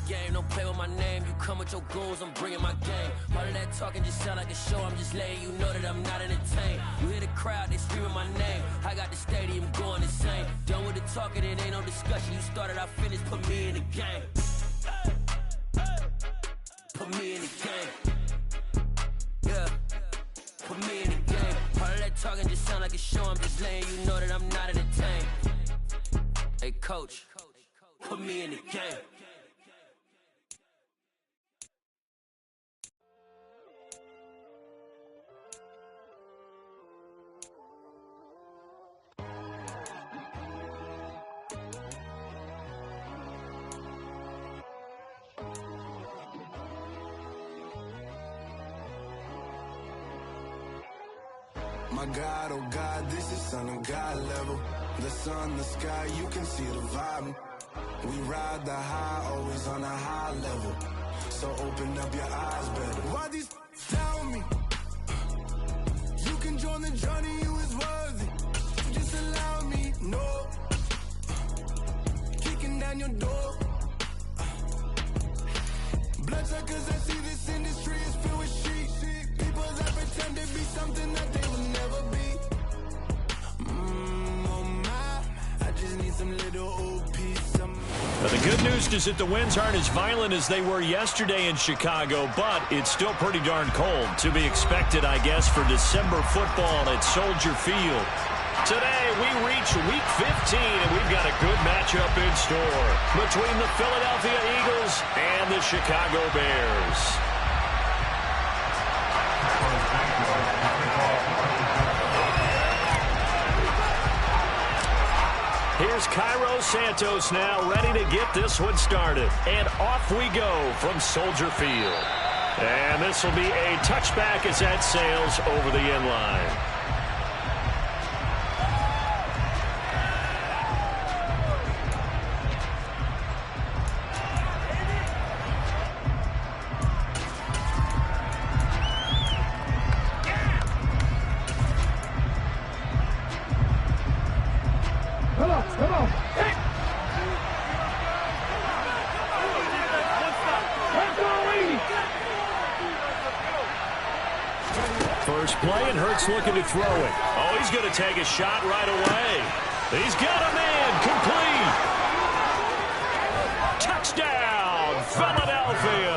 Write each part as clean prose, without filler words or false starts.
game, don't play with my name. You come with your goons, I'm bringing my game. All of that talking just sound like a show. I'm just letting you know that I'm not entertained. You hear the crowd, they screaming my name. I got the stadium going insane. Done with the talking, it ain't no discussion. You started, I finished, put me in the game. Put me in the game. Yeah. Put me in the game. All of that talking just sound like a show. I'm just letting you know that I'm not entertained. Hey, coach, put me in the game. My God, oh God, this is Son of God level. The sun, the sky, you can see the vibe. We ride the high, always on a high level. So open up your eyes better. Why these tell me? You can join the journey, you is worthy. Just allow me, no. Kicking down your door. Bloodsuckers, I see this industry is filled with sheep. People that pretend to be something that they will never be. Oh my, I just need some little old piece of. Now, the good news is that the winds aren't as violent as they were yesterday in Chicago, but it's still pretty darn cold. To be expected, I guess, for December football at Soldier Field. Today, we reach Week 15, and we've got a good matchup in store between the Philadelphia Eagles and the Chicago Bears. Here's Cairo Santos now, ready to get this one started. And off we go from Soldier Field. And this will be a touchback as that sails over the end line. First play, and Hurts looking to throw it. Oh, he's going to take a shot right away. He's got a man complete. Touchdown, Philadelphia.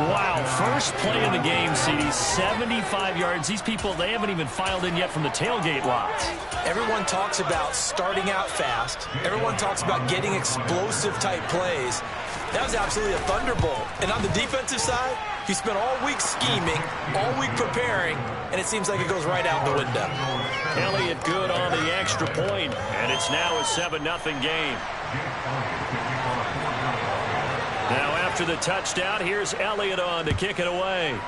Wow, first play of the game, CD, 75 yards. These people, they haven't even filed in yet from the tailgate lots. Everyone talks about starting out fast. Everyone talks about getting explosive-type plays. That was absolutely a thunderbolt. And on the defensive side, he spent all week scheming, all week preparing, and it seems like it goes right out the window. Elliott good on the extra point, and it's now a 7-0 game. Now after the touchdown, here's Elliott on to kick it away.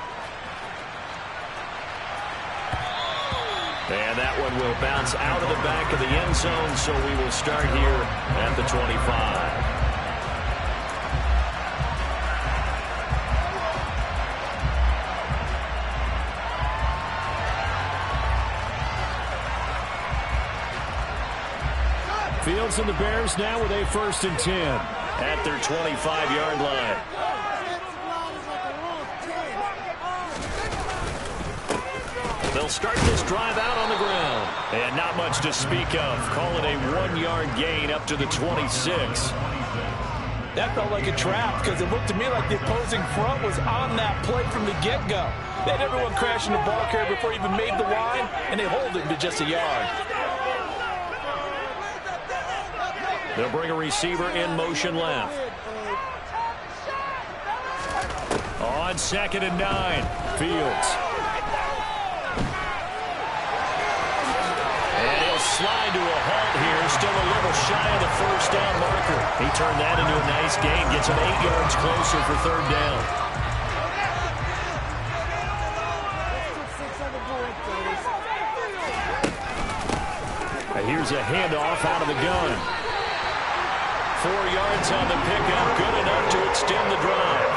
And that one will bounce out of the back of the end zone, so we will start here at the 25. Fields and the Bears now with a 1st and 10 at their 25-yard line. They'll start this drive out on the ground. And not much to speak of. Call it a 1-yard gain up to the 26. That felt like a trap because it looked to me like the opposing front was on that play from the get-go. They had everyone crashing the ball carrier before he even made the line, and they hold him to just a yard. They'll bring a receiver in motion left. On 2nd and 9, Fields. And he'll slide to a halt here, still a little shy of the 1st down marker. He turned that into a nice gain, gets him 8 yards closer for 3rd down. Here's a handoff out of the gun. 4 yards on the pickup, good enough to extend the drive.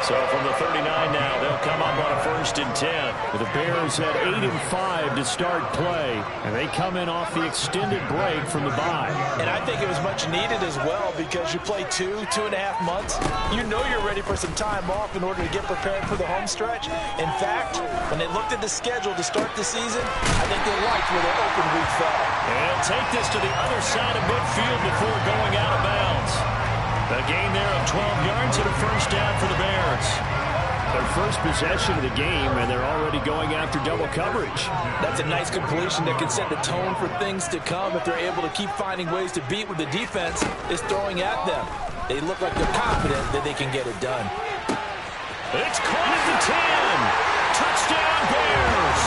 So from the 39 now, they'll come up on a 1st and 10. The Bears had 8 and 5 to start play, and they come in off the extended break from the bye. And I think it was much needed as well because you play 2.5 months. You know you're ready for some time off in order to get prepared for the home stretch. In fact, when they looked at the schedule to start the season, I think they liked where their open week fell. And he'll take this to the other side of midfield before going out of bounds. A gain there of 12 yards and a 1st down for the Bears. Their first possession of the game, and they're already going after double coverage. That's a nice completion that can set the tone for things to come if they're able to keep finding ways to beat what the defense is throwing at them. They look like they're confident that they can get it done. It's caught at the 10. Touchdown, Bears.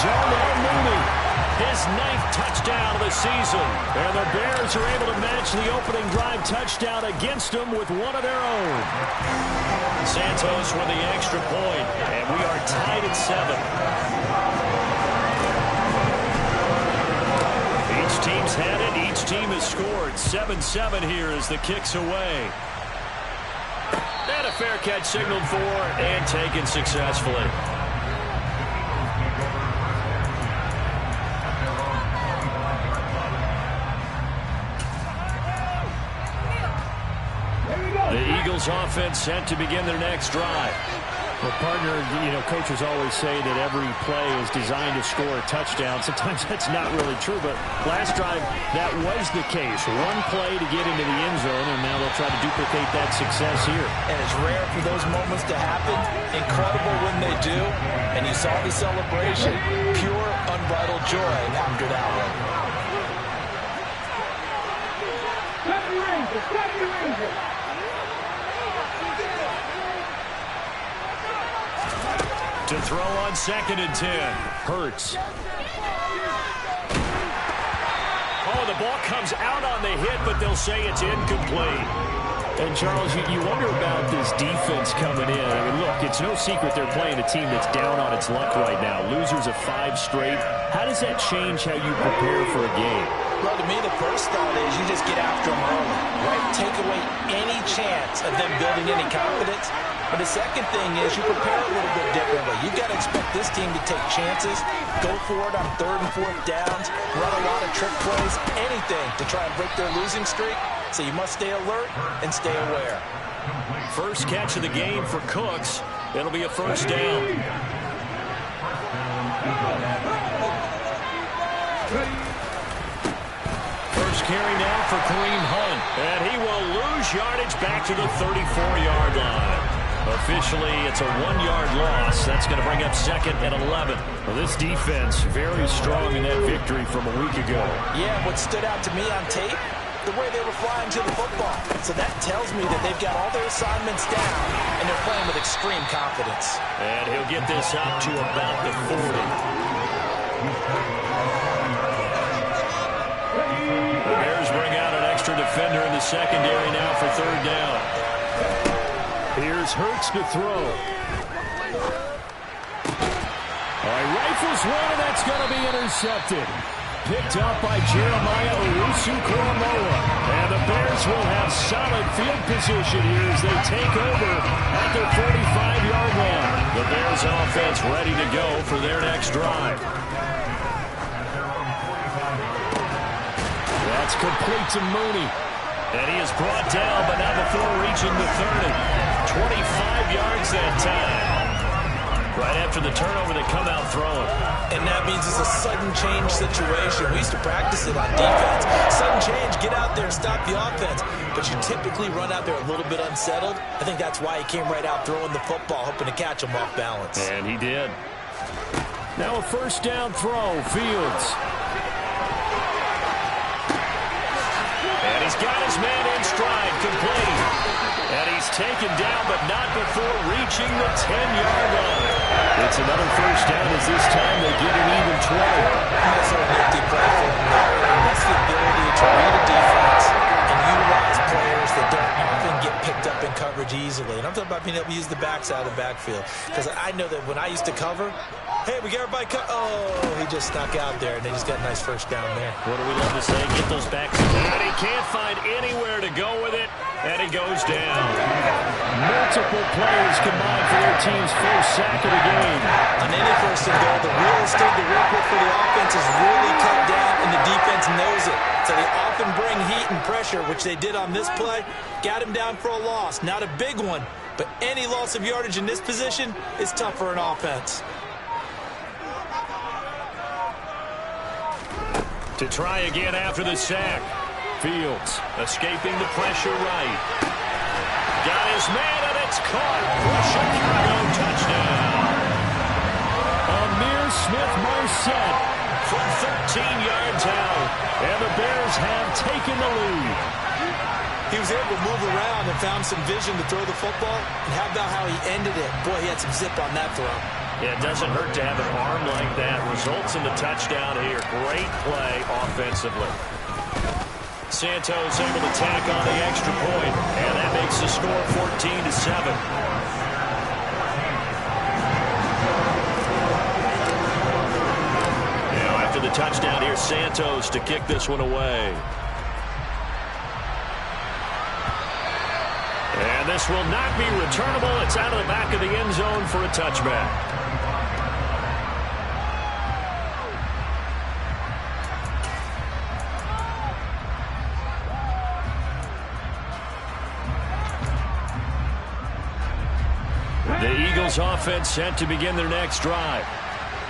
Darnell Mooney. His 9th touchdown of the season. And the Bears are able to match the opening drive touchdown against them with one of their own. Santos with the extra point, and we are tied at 7. Each team's had it. Each team has scored. 7-7 here as the kick's away. And a fair catch signaled for and taken successfully. The Eagles offense set to begin their next drive. Well, partner, coaches always say that every play is designed to score a touchdown. Sometimes that's not really true, but last drive, that was the case. One play to get into the end zone, and now they'll try to duplicate that success here. And it's rare for those moments to happen. Incredible when they do. And you saw the celebration. Pure, unbridled joy after that one. To throw on 2nd and 10. Hurts. Oh, the ball comes out on the hit, but they'll say it's incomplete. And, Charles, you wonder about this defense coming in. I mean, look, it's no secret they're playing a team that's down on its luck right now. Losers of 5 straight. How does that change how you prepare for a game? Well, to me, the first thought is you just get after them early, right? Take away any chance of them building any confidence. But the second thing is you prepare a little bit differently. You've got to expect this team to take chances, go for it on 3rd and 4th downs, run a lot of trick plays, anything to try and break their losing streak. So you must stay alert and stay aware. First catch of the game for Cooks. It'll be a 1st down. First carry now for Kareem Hunt. And he will lose yardage back to the 34-yard line. Officially, it's a 1-yard loss. That's going to bring up 2nd and 11. Well, this defense very strong in that victory from a week ago. Yeah, what stood out to me on tape, the way they were flying to the football. So that tells me that they've got all their assignments down, and they're playing with extreme confidence. And he'll get this up to about the 40. The Bears bring out an extra defender in the secondary now for 3rd down. Here's Hurts to throw. All right, rifles one, and that's going to be intercepted. Picked up by Jeremiah Owusu-Koramoah. And the Bears will have solid field position here as they take over at their 45-yard line. The Bears offense ready to go for their next drive. That's complete to Mooney. And he is brought down, but not before reaching the 30. 25 yards that time. Right after the turnover, they come out throwing. And that means it's a sudden change situation. We used to practice it on defense. Sudden change, get out there and stop the offense. But you typically run out there a little bit unsettled. I think that's why he came right out throwing the football, hoping to catch him off balance. And he did. Now a 1st down throw, Fields. And he's got his man in stride, complete. And he's taken down, but not before reaching the 10-yard line. It's another 1st down as this time they get an even 20. That's a nifty play for him. That's the ability to read a defense and utilize players that don't often get picked up in coverage easily. And I'm talking about being able to use the backside of the backfield. Because I know that when I used to cover, hey, we got everybody oh, he just snuck out there, and they just got a nice first down there. What do we love to say? Get those backs. And he can't find anywhere to go with it, and he goes down. Multiple players combined for their team's first sack of the game. On any first and goal, the real estate to work with for the offense is really cut down, and the defense knows it. So they often bring heat and pressure, which they did on this play. Got him down for a loss. Not a big one, but any loss of yardage in this position is tough for an offense. To try again after the sack. Fields escaping the pressure right. Got his man, and it's caught for Chicago. Touchdown. Amir Smith-Marset from 13 yards out. And the Bears have taken the lead. He was able to move around and found some vision to throw the football. And how about how he ended it? Boy, he had some zip on that throw. Yeah, it doesn't hurt to have an arm like that. Results in the touchdown here. Great play offensively. Santos able to tack on the extra point, and that makes the score 14-7. Now after the touchdown here, Santos to kick this one away. And this will not be returnable. It's out of the back of the end zone for a touchback. The Eagles offense set to begin their next drive.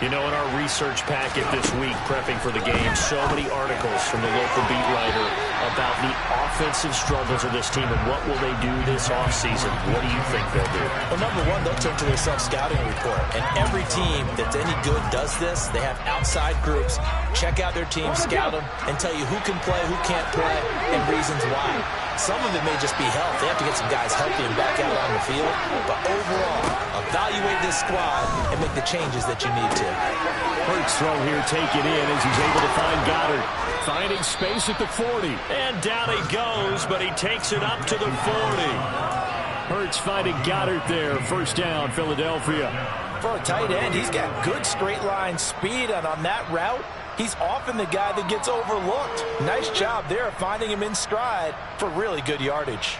You know, in our research packet this week, prepping for the game, so many articles from the local beat writer about the offensive struggles of this team and what will they do this offseason. What do you think they'll do? Well, number one, they'll turn to their self-scouting report. And every team that's any good does this. They have outside groups. Check out their team, scout them, and tell you who can play, who can't play, and reasons why. Some of it may just be health. They have to get some guys healthy and back out on the field. But overall, evaluate this squad and make the changes that you need to. Hurts throw here taken in as he's able to find Goddard. Finding space at the 40. And down he goes, but he takes it up to the 40. Hurts finding Goddard there. First down, Philadelphia. For a tight end, he's got good straight line speed, and on that route, he's often the guy that gets overlooked. Nice job there finding him in stride for really good yardage.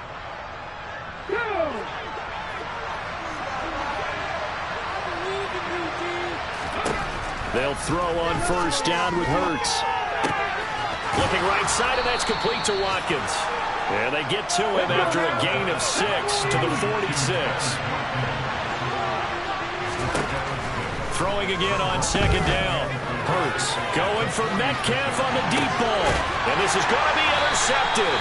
They'll throw on first down with Hurts. Looking right side, and that's complete to Watkins. And they get to him after a gain of 6 to the 46. Throwing again on second down. Hurts going for Metcalf on the deep ball. And this is going to be intercepted.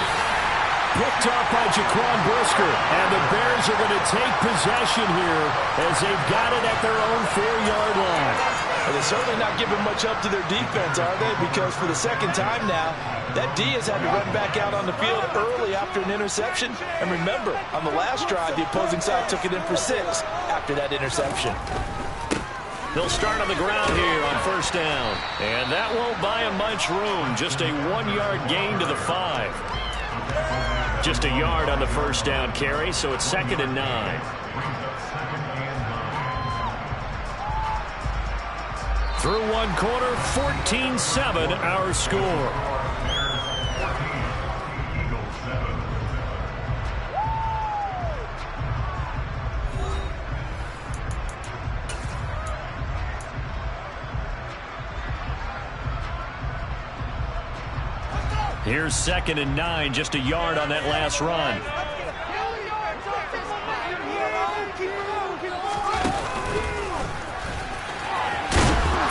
Picked up by Jaquan Brisker. And the Bears are going to take possession here as they've got it at their own 4-yard line. Well, they're certainly not giving much up to their defense, are they? Because for the second time now, that D has had to run back out on the field early after an interception. And remember, on the last drive, the opposing side took it in for 6 after that interception. They'll start on the ground here on first down. And that won't buy him much room. Just a 1-yard gain to the 5. Just a yard on the first down carry, so it's 2nd and 9. Through one quarter, 14-7 our score. Here's 2nd and 9, just a yard on that last run.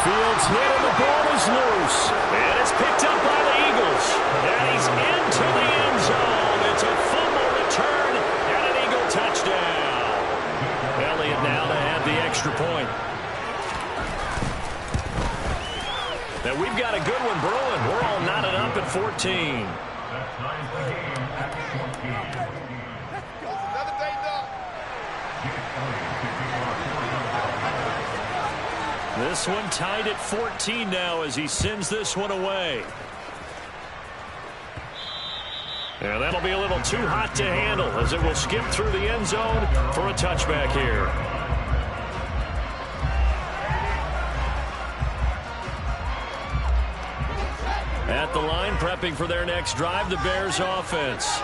Fields hit and the ball is loose. And it's picked up by the Eagles. And he's into the end zone. It's a fumble return and an Eagle touchdown. Elliott now to add the extra point. Now we've got a good one brewing. We're all knotted up at 14. This one tied at 14 now as he sends this one away. And that'll be a little too hot to handle as it will skip through the end zone for a touchback here. At the line, prepping for their next drive, the Bears offense.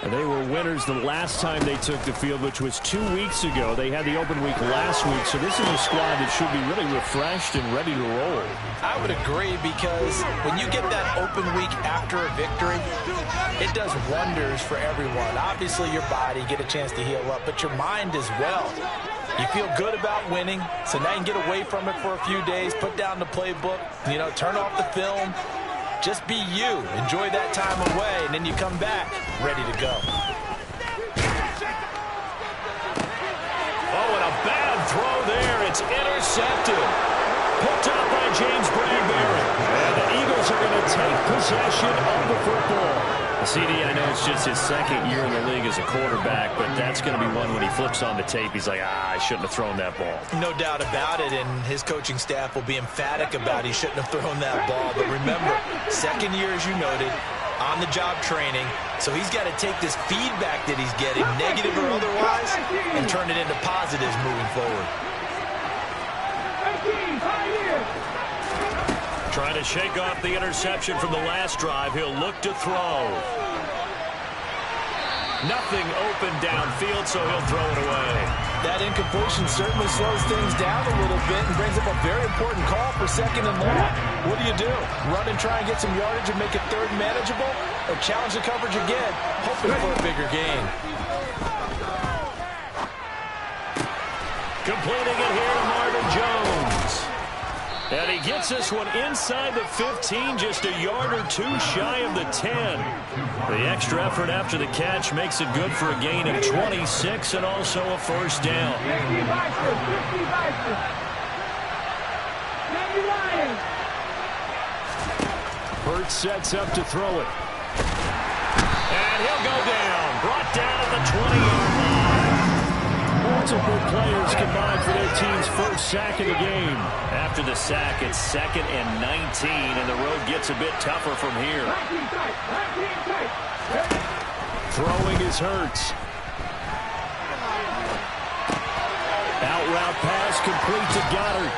And they were winners the last time they took the field, which was 2 weeks ago. They had the open week last week, so this is a squad that should be really refreshed and ready to roll. I would agree, because when you get that open week after a victory, it does wonders for everyone. Obviously, your body, get a chance to heal up, but your mind as well. You feel good about winning, so now you can get away from it for a few days, put down the playbook, turn off the film. Just be you. Enjoy that time away, and then you come back ready to go. Oh, and a bad throw there. It's intercepted. Picked up by James Bradbury. And the Eagles are going to take possession of the football. CD, I know it's just his second year in the league as a quarterback, but that's going to be one when he flips on the tape. He's like, I shouldn't have thrown that ball. No doubt about it, and his coaching staff will be emphatic about he shouldn't have thrown that ball. But remember, second year, as you noted, on-the-job training, so he's got to take this feedback that he's getting, negative or otherwise, and turn it into positives moving forward. Trying to shake off the interception from the last drive. He'll look to throw. Nothing open downfield, so he'll throw it away. That incompletion certainly slows things down a little bit and brings up a very important call for second and long. What do? Run and try and get some yardage and make it third manageable? Or challenge the coverage again, hoping for a bigger gain? Completing it here to Marvin Jones. And he gets this one inside the 15, just a yard or two shy of the 10. The extra effort after the catch makes it good for a gain of 26 and also a first down. Hurts sets up to throw it. And he'll go down. Brought down at the 20-yard line. Multiple players combined for their team's first sack of the game. After the sack, it's 2nd and 19, and the road gets a bit tougher from here. Throwing is Hurts. Out route pass complete to Goddard.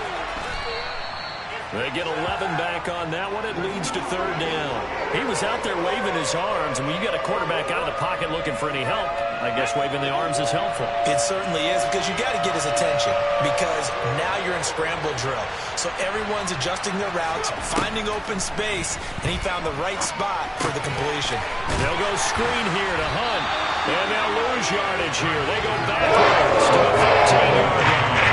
They get 11 back on that one. It leads to third down. He was out there waving his arms, and when you got a quarterback out of the pocket looking for any help, I guess waving the arms is helpful. It certainly is, because you got to get his attention, because now you're in scramble drill. So everyone's adjusting their routes, finding open space, and he found the right spot for the completion. They'll go screen here to Hunt, and they'll lose yardage here. They go backwards to the 15-yard line.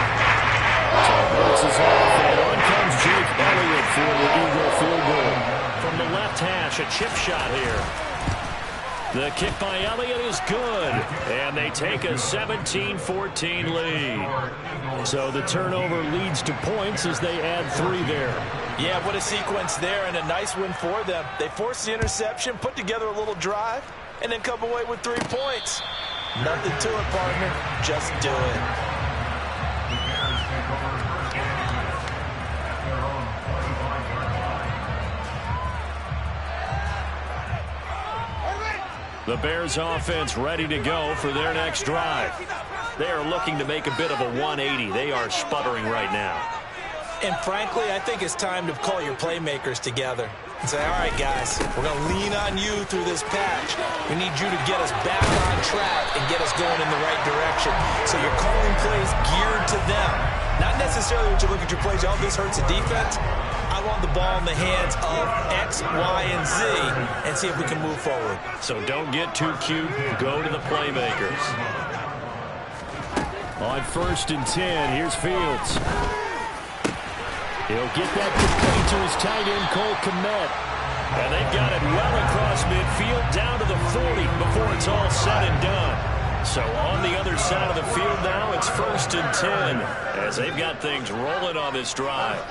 So Hurts is off, and on comes Jake Elliott for the Eagle field goal. From the left hash, a chip shot here. The kick by Elliott is good, and they take a 17-14 lead. So the turnover leads to points as they add 3 there. Yeah, what a sequence there, and a nice win for them. They forced the interception, put together a little drive, and then come away with 3 points. Nothing to it, partner. Just do it. The Bears offense ready to go for their next drive. They are looking to make a bit of a 180. They are sputtering right now. And frankly, I think it's time to call your playmakers together and say, all right, guys, we're going to lean on you through this patch. We need you to get us back on track and get us going in the right direction. So you're calling plays geared to them. Not necessarily what you look at your plays, oh, this hurts the defense. I want the ball in the hands of X, Y, and Z and see if we can move forward. So don't get too cute. Go to the playmakers. On 1st and 10, here's Fields. He'll get that complete to his tight end, Cole Kmet. And they've got it well across midfield down to the 40 before it's all said and done. So on the other side of the field now, it's 1st and 10 as they've got things rolling on this drive.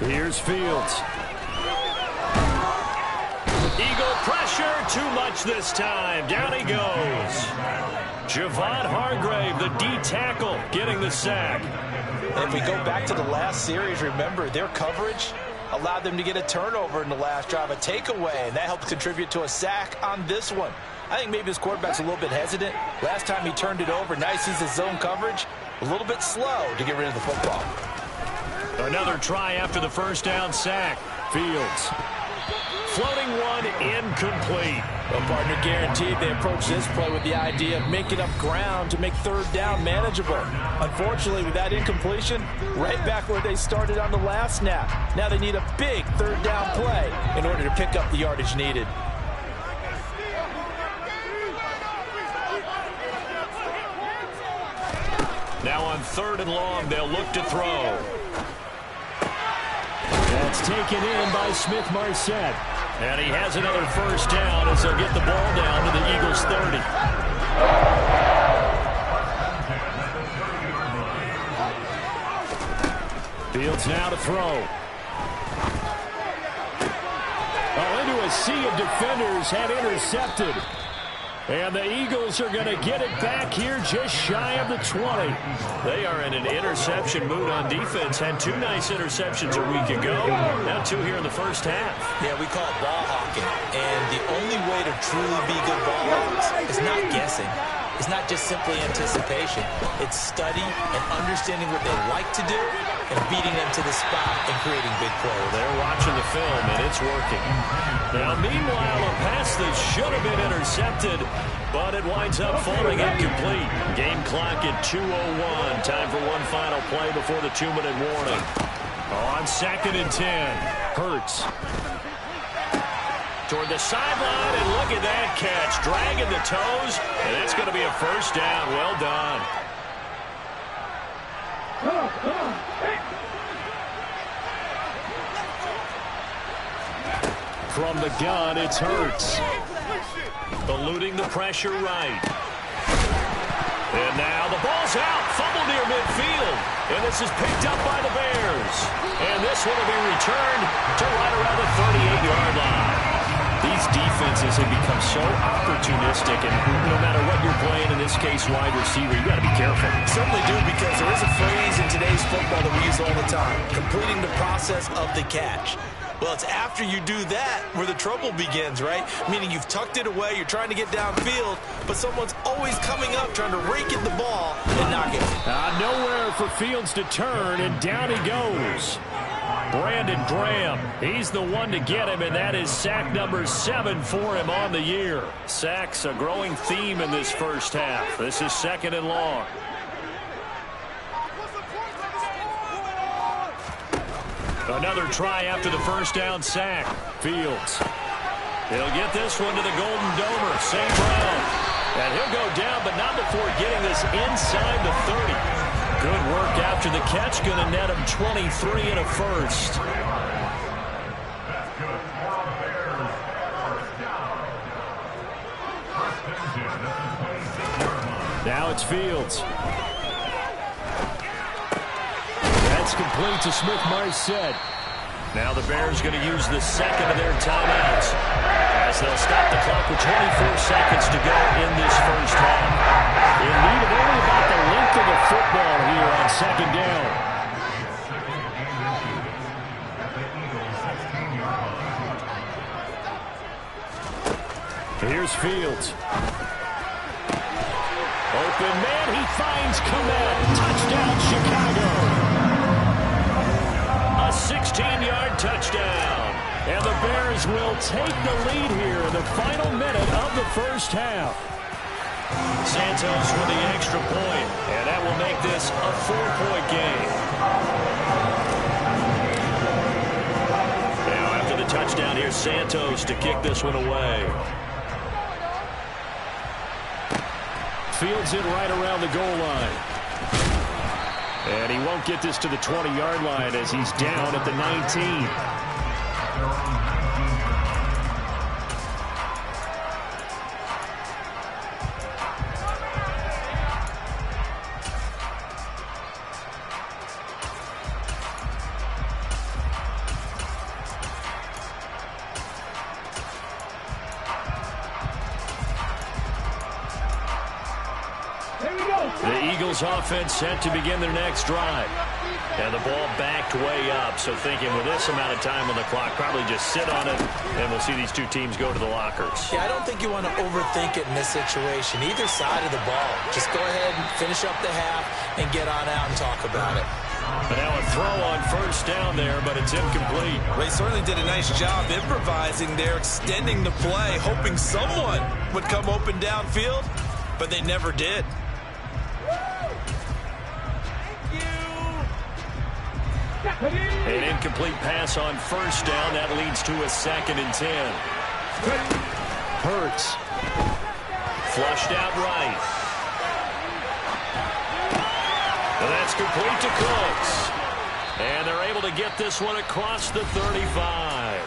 Here's Fields. Eagle pressure, too much this time. Down he goes. Javon Hargrave, the D tackle, getting the sack. And if we go back to the last series, remember, their coverage allowed them to get a turnover in the last drive, a takeaway, and that helped contribute to a sack on this one. I think maybe this quarterback's a little bit hesitant. Last time he turned it over, now he sees his zone coverage, a little bit slow to get rid of the football. Another try after the first down sack. Fields. Floating one, incomplete. Well, partner, guaranteed they approach this play with the idea of making up ground to make third down manageable. Unfortunately, with that incompletion, right back where they started on the last snap. Now they need a big third down play in order to pick up the yardage needed. Now on 3rd and long, they'll look to throw. That's taken in by Smith-Marset. And he has another first down as they'll get the ball down to the Eagles' 30. Fields now to throw. Oh, into a sea of defenders, had intercepted. And the Eagles are going to get it back here just shy of the 20. They are in an interception mood on defense. Had 2 nice interceptions a week ago. Now 2 here in the first half. Yeah, we call it ball hawking. And the only way to truly be good ball hawkers is not guessing. It's not just simply anticipation. It's study and understanding what they like to do and beating them to the spot and creating big plays. They're watching the film, and it's working. Now, meanwhile, a pass that should have been intercepted, but it winds up falling incomplete. Game clock at 2:01. Time for one final play before the 2-minute warning. On 2nd and 10, Hurts. Toward the sideline, and look at that catch. Dragging the toes, and that's going to be a first down. Well done. From the gun, it's Hurts. Eluding the pressure right. And now the ball's out. Fumble near midfield. And this is picked up by the Bears. And this one will be returned to right around the 38-yard line. These defenses have become so opportunistic, and no matter what you're playing, in this case wide receiver, you got to be careful. Certainly do, because there is a phrase in today's football that we use all the time, completing the process of the catch. Well, it's after you do that where the trouble begins, right? Meaning you've tucked it away, you're trying to get downfield, but someone's always coming up trying to rake at the ball and knock it. Nowhere for Fields to turn, and down he goes. Brandon Graham, he's the one to get him, and that is sack number 7 for him on the year. Sacks, a growing theme in this first half. This is 2nd and long. Another try after the first down sack. Fields. He'll get this one to the Golden Domer, St. Brown. And he'll go down, but not before getting this inside the 30. Good work after the catch, going to net him 23 and a first. Now it's Fields. That's complete to Smith-Marset. Now the Bears going to use the second of their timeouts as they'll stop the clock with 24 seconds to go in this first half. In need of only about the length of the football here on 2nd down. Here's Fields. Open man, he finds Komet. Touchdown, Chicago. A 16-yard touchdown. And the Bears will take the lead here in the final minute of the first half. Santos with the extra point, and that will make this a 4-point game. Now after the touchdown, here's Santos to kick this one away. Fields in right around the goal line. And he won't get this to the 20-yard line as he's down at the 19. Eagles offense set to begin their next drive. And the ball backed way up, so thinking with this amount of time on the clock, probably just sit on it, and we'll see these two teams go to the lockers. Yeah, I don't think you want to overthink it in this situation. Either side of the ball. Just go ahead and finish up the half and get on out and talk about it. But now a throw on first down there, but it's incomplete. They certainly did a nice job improvising there, extending the play, hoping someone would come open downfield, but they never did. An incomplete pass on first down. That leads to a 2nd and 10. Hurts. Flushed out right. And that's complete to Cooks. And they're able to get this one across the 35.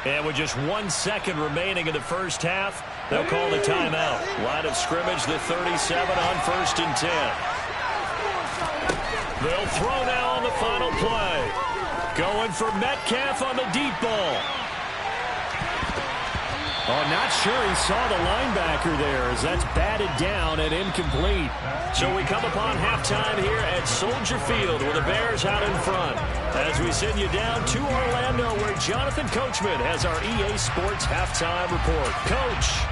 And with just 1 second remaining in the first half, they'll call the timeout. Line of scrimmage, the 37 on 1st and 10. They'll throw now on the final play. Going for Metcalf on the deep ball. Oh, not sure he saw the linebacker there as that's batted down and incomplete. So we come upon halftime here at Soldier Field with the Bears out in front. As we send you down to Orlando where Jonathan Coachman has our EA Sports halftime report. Coach.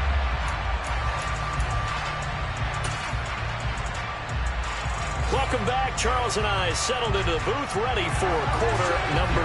Welcome back. Charles and I settled into the booth, ready for quarter number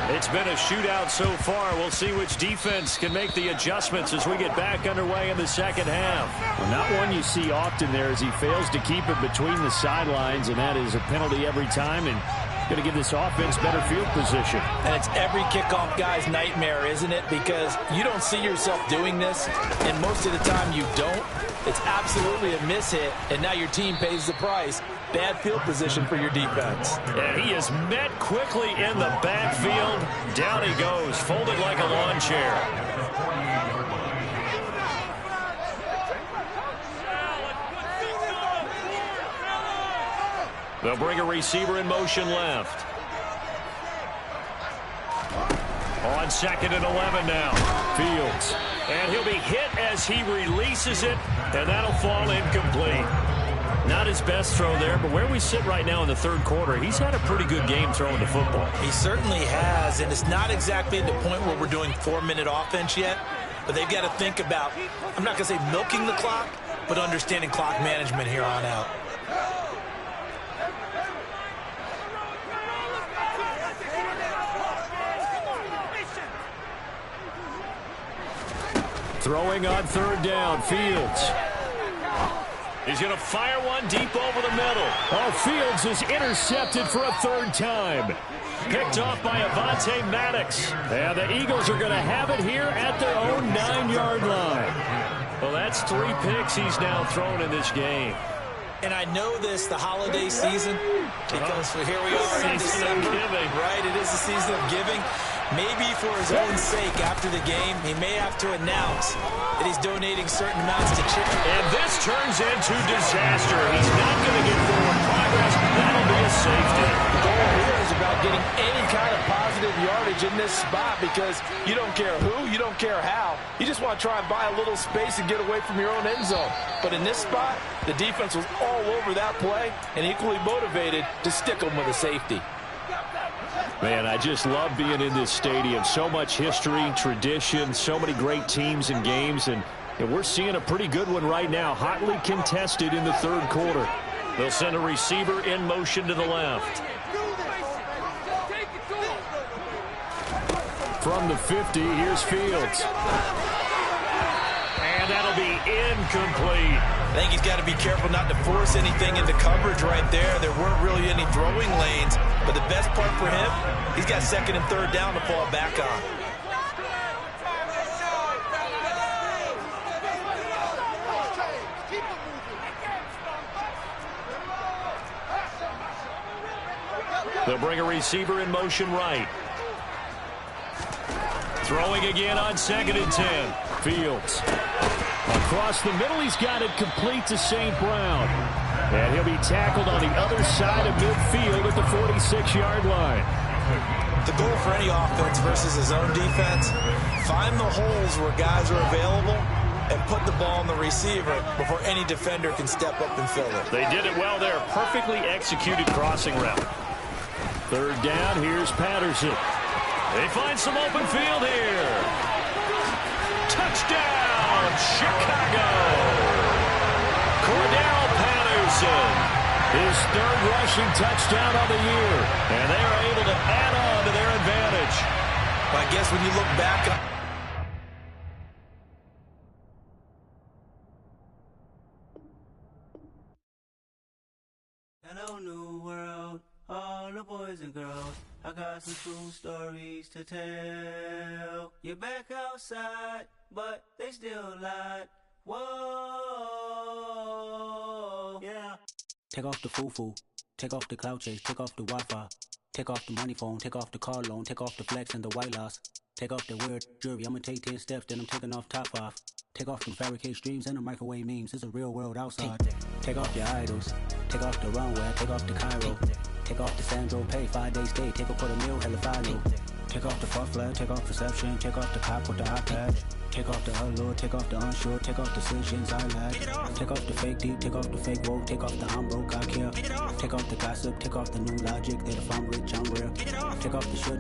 3. It's been a shootout so far. We'll see which defense can make the adjustments as we get back underway in the second half. Well, not one you see often there as he fails to keep it between the sidelines, and that is a penalty every time, and going to give this offense better field position. And it's every kickoff guy's nightmare, isn't it? Because you don't see yourself doing this, and most of the time you don't. It's absolutely a mishit, and now your team pays the price. Bad field position for your defense. And he is met quickly in the backfield. Down he goes, folded like a lawn chair. They'll bring a receiver in motion left. On 2nd and 11 now. Fields. And he'll be hit as he releases it, and that'll fall incomplete. Not his best throw there, but where we sit right now in the third quarter, he's had a pretty good game throwing the football. He certainly has, and it's not exactly at the point where we're doing 4-minute offense yet, but they've got to think about, I'm not going to say milking the clock, but understanding clock management here on out. Throwing on 3rd down, Fields. He's going to fire one deep over the middle. Oh, Fields is intercepted for a 3rd time. Picked off by Avonte Maddox. And the Eagles are going to have it here at their own 9-yard line. Well, that's 3 picks he's now thrown in this game. And I know this, the holiday season, because here we are in December. Right, it is the season of giving. Maybe for his own sake, after the game, he may have to announce that he's donating certain amounts to charity. And this turns into disaster. He's not going to get forward progress. That'll be a safety. The goal here is about getting any kind of positive yardage in this spot because you don't care who, you don't care how. You just want to try and buy a little space and get away from your own end zone. But in this spot, the defense was all over that play and equally motivated to stick them with a safety. Man, I just love being in this stadium. So much history, tradition, so many great teams and games, and we're seeing a pretty good one right now, hotly contested in the third quarter. They'll send a receiver in motion to the left. From the 50, here's Fields. And that'll be incomplete. I think he's got to be careful not to force anything into coverage right there. There weren't really any throwing lanes, but the best part for him, he's got 2nd and 3rd down to fall back on. They'll bring a receiver in motion right. Throwing again on 2nd and 10. Fields. Across the middle, he's got it complete to St. Brown. And he'll be tackled on the other side of midfield at the 46-yard line. The goal for any offense versus his own defense, find the holes where guys are available and put the ball on the receiver before any defender can step up and fill it. They did it well there. Perfectly executed crossing route. Third down, here's Patterson. They find some open field here. Touchdown, Chicago! Cordell Patterson. His third rushing touchdown of the year. And they are able to add on to their advantage. I guess when you look back on hello, new world, all the boys and girls. I got some true stories to tell. You're back outside, but they still lied. Whoa, yeah. Take off the foo-foo, take off the cloud chase, take off the Wi-Fi, take off the money phone, take off the car loan, take off the flex and the white loss. Take off the weird jewelry, I'ma take 10 steps, then I'm taking off top 5. Take off them fabricate streams and the microwave memes, it's a real world outside. Take off your idols, take off the runway, take off the Cairo. Take off the Sandro pay, 5-day stay, take a quarter meal, hella final. Take off the far flag, take off perception, take off the cop with the iPad. Take off the allure, take off the unsure, take off decisions I lack. Take off the fake deep, take off the fake woke, take off the I'm broke, I care. Take off the gossip, take off the new logic that if I'm rich, I'm rare. Take off the should